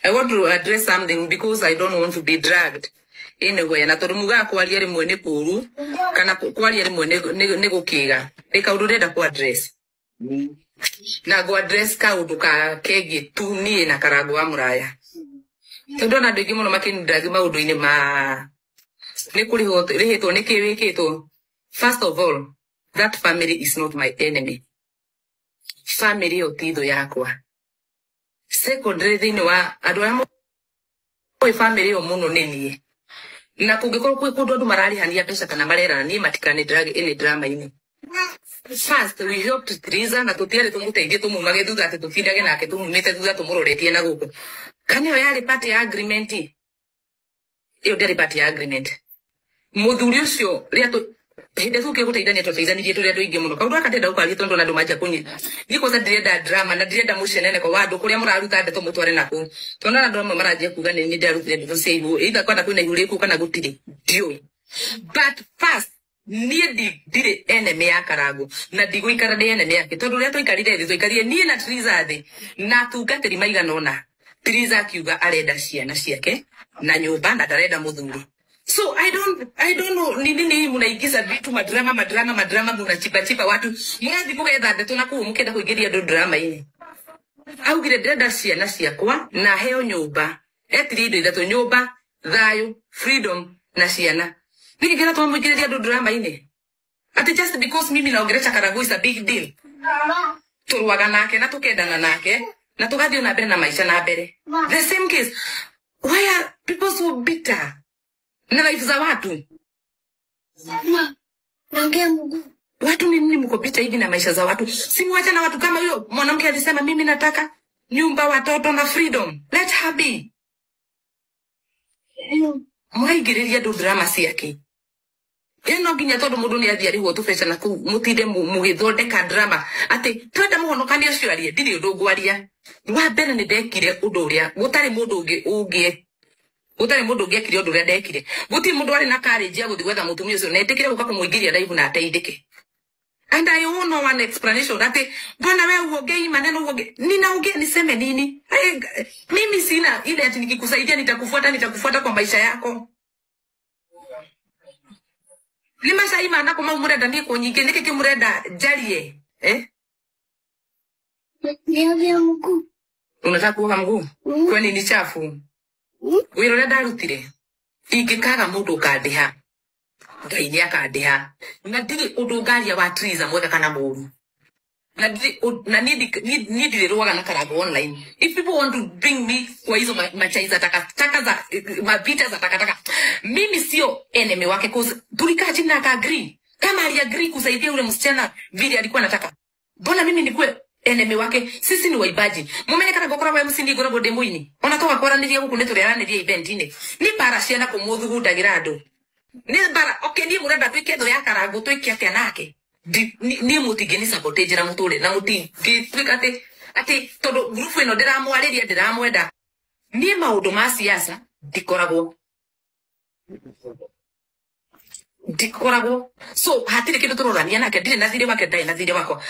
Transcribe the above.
I want to address something because I don't want to be dragged anywhere. Na tondu muga kwaria rimwe ni kuru kana kwaria rimwe ni gukiga. Reka undu renda ku address. Na go address ka undu ka kegi tu nie na karago wa muraya. Tondu na ndigi muno makini drag maundu ini ma ni kuri ho rihitwo ni kiwikitwo. First of all, that family is not my enemy. Family otitho yakwa. Secondary thini wa andu aya mo family o muno nini na kungikorwo kwi kundu andu mararihania pesa kana marera ni matikane drag any drama ini. First we helped Teresa na tutiare tumuteithie tumumage thutha ati tutindage nake tumumite thutha tumuroretie na guku kana yo yari party agreement iyo ndari party agreement muthuri ucio ria tu hinde tuke guteithania tuteithanirie turi andu ingi muno kaundu akatenda ukaria tondu na andu maja kunyi niko sa direnda drama na direnda mushenene kwa wandu kuria muraruta ndeto mutware naku tondu andu amwe marajia kuga ni ndarutire ndeto seivu either kwenda kwina yuriku kana gutire ndio but first nie ndire enemy ya karago na ndigũikara ndĩ enemy yake tondu ria tũikarire thĩ tũikarire nie na Teresa thĩ na tungatĩri maigana ona Teresa akiuga arenda ciana ciake na nyũmba na ndarenda muthuri. So I don't know nini munaigiza vitu madrama munachipa watu mwathi mugetha ndeto na kuu mukenda kuigiria ndo drama ini augire ndenda ciana ciakwa na heo nyũmba etiri indo ithatu nyũmba thayo freedom na ciana nikigira to muigiria ndo drama ini ati just because mimi naongerecha Karago is a big deal turwaga nake na tukendana nake na tugathio na mbere na maisha na mbere. The same case, why are people so bitter na life za watu? Naongea Mungu. Watu ni nini mko bitter hivi na maisha za watu? Simwache na watu kama huyo mwanamke alisema mimi nataka nyumba, watoto na freedom. Let her be. Mwaigiriria ndo drama ciake. Eno nginya tondu mundu ni athia riho tufeca na ku mutinde mugithondeka drama ati twenda muhonokania ucio arie ndiri undu ngwaria wa mbere ni ndekire undu uria gutari mundu ungi utari mundu ngekire undu uria ndekire guti mundu ari na courage ya guthi gwetha mutumia ucio na etikire guka kumuingiria live na ateithike. And I want no one explanation ati mbona wewe uongei maneno uonge ninaongea niseme nini? Mimi sina ile ati nikikusaidia nitakufuata kwa maisha yako. Lima shaima na kuma umurenda ni kunyingi niki kimurenda jalie Ndio mguu. Unataka kuoga mguu? Kwani ni chafu? Wiro ndarutire. Ingikaga mundu kandiha. Ngai ni akandiha. Na ndiri undu ngaria wa Teresa mwega kana muru. Na ndiri ruaga na Karago online. If people want to bring me kwa hizo machaiza taka za mavita za takataka, mimi sio enemy wake cause tulikaa chini na agree. Kama ali agree kusaidia ule msichana vile alikuwa anataka, mbona mimi nikuwe enemy wake? Sisi ni waibaji. Mumenye Karago kora wa msindi gora gode muini onatoka kwaraniria guku netureranĩria event-ini ni bara ciana kumuthugundagira andu ni bara okay ni murenda twike ndo ya Karago twike atia nake ni mutingeni sabotage na muture na mutingi twika ati tondu group ino ndiramwariria ndiramwenda ni maundu ma siasa ndikoragwo so hatire kindu turorania nake ndire na thire wake ndai na thire wako.